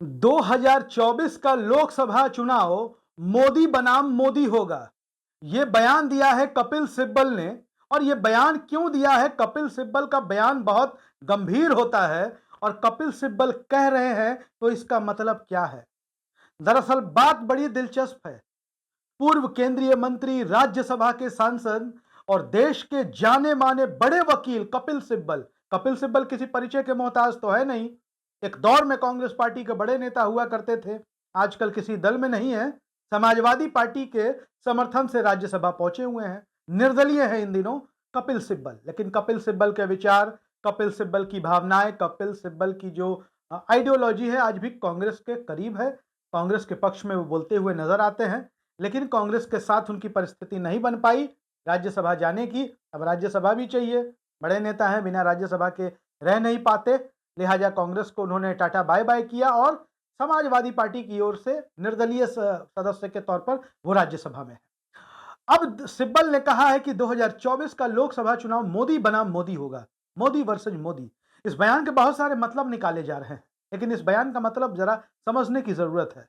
2024 का लोकसभा चुनाव मोदी बनाम मोदी होगा। यह बयान दिया है कपिल सिब्बल ने। और यह बयान क्यों दिया है? कपिल सिब्बल का बयान बहुत गंभीर होता है और कपिल सिब्बल कह रहे हैं तो इसका मतलब क्या है? दरअसल बात बड़ी दिलचस्प है। पूर्व केंद्रीय मंत्री, राज्यसभा के सांसद और देश के जाने माने बड़े वकील कपिल सिब्बल किसी परिचय के मोहताज तो है नहीं। एक दौर में कांग्रेस पार्टी के बड़े नेता हुआ करते थे, आजकल किसी दल में नहीं है। समाजवादी पार्टी के समर्थन से राज्यसभा पहुंचे हुए हैं, निर्दलीय है इन दिनों कपिल सिब्बल। लेकिन कपिल सिब्बल के विचार, कपिल सिब्बल की भावनाएं, कपिल सिब्बल की जो आइडियोलॉजी है आज भी कांग्रेस के करीब है। कांग्रेस के पक्ष में वो बोलते हुए नजर आते हैं, लेकिन कांग्रेस के साथ उनकी परिस्थिति नहीं बन पाई राज्यसभा जाने की। अब राज्यसभा भी चाहिए, बड़े नेता हैं, बिना राज्यसभा के रह नहीं पाते। लिहाजा कांग्रेस को उन्होंने टाटा बाय बाय किया और समाजवादी पार्टी की ओर से निर्दलीय सदस्य के तौर पर वो राज्यसभा में है। अब सिब्बल ने कहा है कि 2024 का लोकसभा चुनाव मोदी बनाम मोदी होगा, मोदी वर्सेज मोदी। इस बयान के बहुत सारे मतलब निकाले जा रहे हैं, लेकिन इस बयान का मतलब जरा समझने की जरूरत है।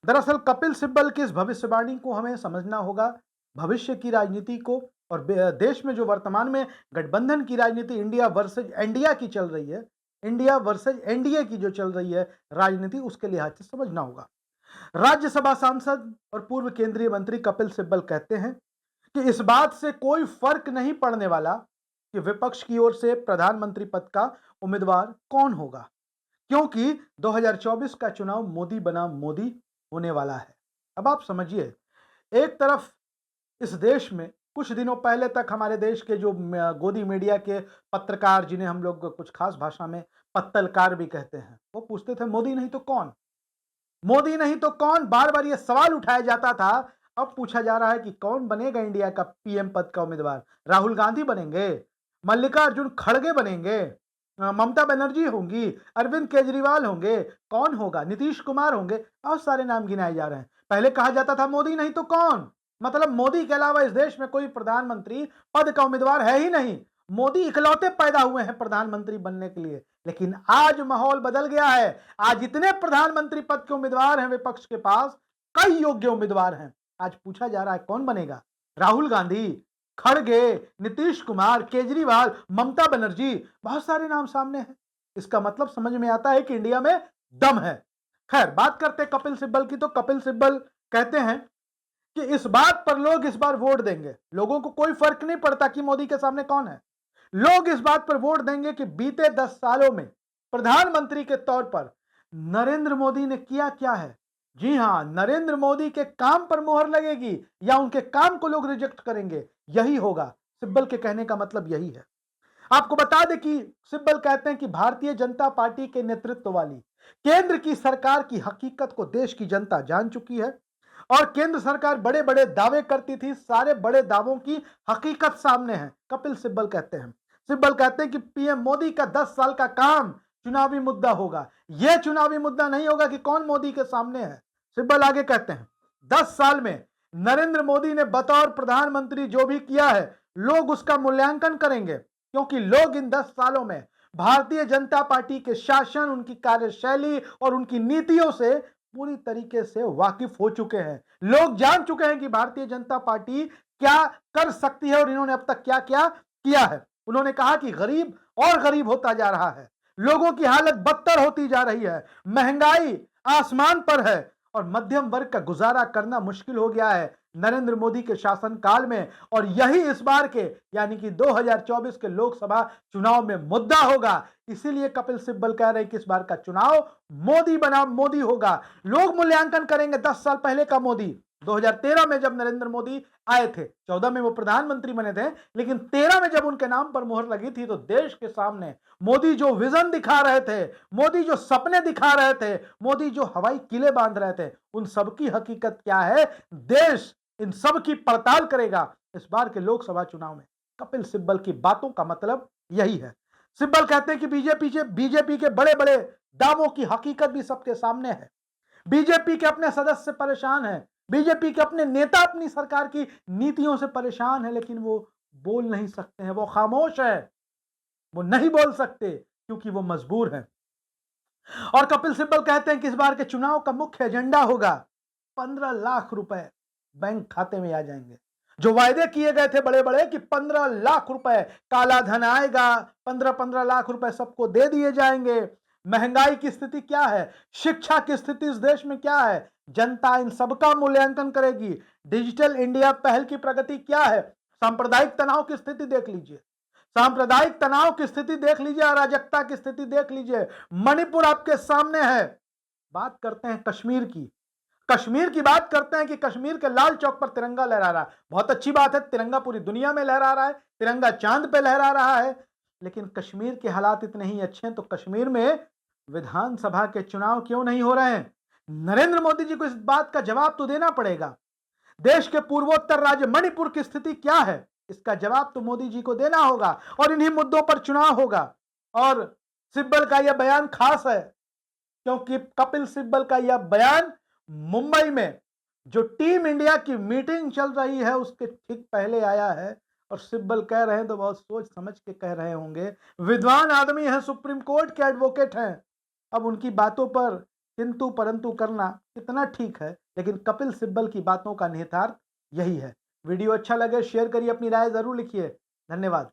दरअसल कपिल सिब्बल की इस भविष्यवाणी को हमें समझना होगा भविष्य की राजनीति को, और देश में जो वर्तमान में गठबंधन की राजनीति इंडिया वर्सेज इंडिया की चल रही है, इंडिया वर्सेज एनडीए की जो चल रही है राजनीति, उसके लिहाज से समझना होगा। राज्यसभा सांसद और पूर्व केंद्रीय मंत्री कपिल सिब्बल कहते हैं कि इस बात से कोई फर्क नहीं पड़ने वाला कि विपक्ष की ओर से प्रधानमंत्री पद का उम्मीदवार कौन होगा, क्योंकि 2024 का चुनाव मोदी बनाम मोदी होने वाला है। अब आप समझिए, एक तरफ इस देश में कुछ दिनों पहले तक हमारे देश के जो गोदी मीडिया के पत्रकार, जिन्हें हम लोग कुछ खास भाषा में पत्तलकार भी कहते हैं, वो पूछते थे मोदी नहीं तो कौन, मोदी नहीं तो कौन, बार बार ये सवाल उठाया जाता था। अब पूछा जा रहा है कि कौन बनेगा इंडिया का पीएम पद का उम्मीदवार? राहुल गांधी बनेंगे, मल्लिकार्जुन खड़गे बनेंगे, ममता बनर्जी होंगी, अरविंद केजरीवाल होंगे, कौन होगा? नीतीश कुमार होंगे। बहुत सारे नाम गिनाए जा रहे हैं। पहले कहा जाता था मोदी नहीं तो कौन, मतलब मोदी के अलावा इस देश में कोई प्रधानमंत्री पद का उम्मीदवार है ही नहीं, मोदी इकलौते पैदा हुए हैं प्रधानमंत्री बनने के लिए। लेकिन आज माहौल बदल गया है। आज इतने प्रधानमंत्री पद के उम्मीदवार हैं विपक्ष के पास, कई योग्य उम्मीदवार हैं। आज पूछा जा रहा है कौन बनेगा? राहुल गांधी, खड़गे, नीतीश कुमार, केजरीवाल, ममता बनर्जी, बहुत सारे नाम सामने हैं। इसका मतलब समझ में आता है कि इंडिया में दम है। खैर, बात करते हैं कपिल सिब्बल की। तो कपिल सिब्बल कहते हैं कि इस बात पर लोग इस बार वोट देंगे, लोगों को कोई फर्क नहीं पड़ता कि मोदी के सामने कौन है। लोग इस बात पर वोट देंगे कि बीते 10 सालों में प्रधानमंत्री के तौर पर नरेंद्र मोदी ने किया क्या है। जी हां, नरेंद्र मोदी के काम पर मोहर लगेगी या उनके काम को लोग रिजेक्ट करेंगे, यही होगा। सिब्बल के कहने का मतलब यही है। आपको बता दें कि सिब्बल कहते हैं कि भारतीय जनता पार्टी के नेतृत्व वाली केंद्र की सरकार की हकीकत को देश की जनता जान चुकी है और केंद्र सरकार बड़े बड़े दावे करती थी, सारे बड़े दावों की हकीकत सामने है। कपिल सिब्बल कहते हैं, सिब्बल कहते हैं कि पीएम मोदी का 10 साल का काम चुनावी मुद्दा होगा। यह चुनावी मुद्दा नहीं होगा कि कौन मोदी के सामने है। सिब्बल आगे कहते हैं 10 साल में नरेंद्र मोदी ने बतौर प्रधानमंत्री जो भी किया है, लोग उसका मूल्यांकन करेंगे, क्योंकि लोग इन 10 सालों में भारतीय जनता पार्टी के शासन, उनकी कार्यशैली और उनकी नीतियों से पूरी तरीके से वाकिफ हो चुके हैं। लोग जान चुके हैं कि भारतीय जनता पार्टी क्या कर सकती है और इन्होंने अब तक क्या क्या किया है। उन्होंने कहा कि गरीब और गरीब होता जा रहा है, लोगों की हालत बदतर होती जा रही है, महंगाई आसमान पर है और मध्यम वर्ग का गुजारा करना मुश्किल हो गया है नरेंद्र मोदी के शासनकाल में। और यही इस बार के यानी कि 2024 के लोकसभा चुनाव में मुद्दा होगा। इसीलिए कपिल सिब्बल कह रहे हैं कि इस बार का चुनाव मोदी बनाम मोदी होगा। लोग मूल्यांकन करेंगे 10 साल पहले का मोदी। 2013 में जब नरेंद्र मोदी आए थे, 14 में वो प्रधानमंत्री बने थे, लेकिन 13 में जब उनके नाम पर मोहर लगी थी तो देश के सामने मोदी जो विजन दिखा रहे थे, मोदी जो सपने दिखा रहे थे, मोदी जो हवाई किले बांध रहे थे, उन सब की हकीकत क्या है, देश इन सब की पड़ताल करेगा इस बार के लोकसभा चुनाव में। कपिल सिब्बल की बातों का मतलब यही है। सिब्बल कहते हैं कि बीजेपी के बड़े बड़े दावों की हकीकत भी सबके सामने है। बीजेपी के अपने सदस्य परेशान हैं, बीजेपी के अपने नेता अपनी सरकार की नीतियों से परेशान है, लेकिन वो बोल नहीं सकते हैं, वो खामोश है, वो नहीं बोल सकते क्योंकि वो मजबूर हैं। और कपिल सिब्बल कहते हैं कि इस बार के चुनाव का मुख्य एजेंडा होगा 15 लाख रुपए बैंक खाते में आ जाएंगे। जो वायदे किए गए थे बड़े बड़े कि 15 लाख रुपए काला धन आएगा, 15-15 लाख रुपए सबको दे दिए जाएंगे। महंगाई की स्थिति क्या है, शिक्षा की स्थिति इस देश में क्या है, जनता इन सबका मूल्यांकन करेगी। डिजिटल इंडिया पहल की प्रगति क्या है, सांप्रदायिक तनाव की स्थिति देख लीजिए, सांप्रदायिक तनाव की स्थिति देख लीजिए, अराजकता की स्थिति देख लीजिए। मणिपुर आपके सामने है। बात करते हैं कश्मीर की, कश्मीर की बात करते हैं कि कश्मीर के लाल चौक पर तिरंगा लहरा रहा है। बहुत अच्छी बात है, तिरंगा पूरी दुनिया में लहरा रहा है, तिरंगा चांद पे लहरा रहा है। लेकिन कश्मीर के हालात इतने ही अच्छे हैं तो कश्मीर में विधानसभा के चुनाव क्यों नहीं हो रहे हैं? नरेंद्र मोदी जी को इस बात का जवाब तो देना पड़ेगा। देश के पूर्वोत्तर राज्य मणिपुर की स्थिति क्या है, इसका जवाब तो मोदी जी को देना होगा और इन्हीं मुद्दों पर चुनाव होगा। और सिब्बल का यह बयान खास है क्योंकि कपिल सिब्बल का यह बयान मुंबई में जो टीम इंडिया की मीटिंग चल रही है उसके ठीक पहले आया है। और सिब्बल कह रहे हैं तो बहुत सोच समझ के कह रहे होंगे, विद्वान आदमी हैं, सुप्रीम कोर्ट के एडवोकेट हैं। अब उनकी बातों पर किंतु परंतु करना कितना ठीक है, लेकिन कपिल सिब्बल की बातों का निहितार्थ यही है। वीडियो अच्छा लगे शेयर करिए, अपनी राय जरूर लिखिए। धन्यवाद।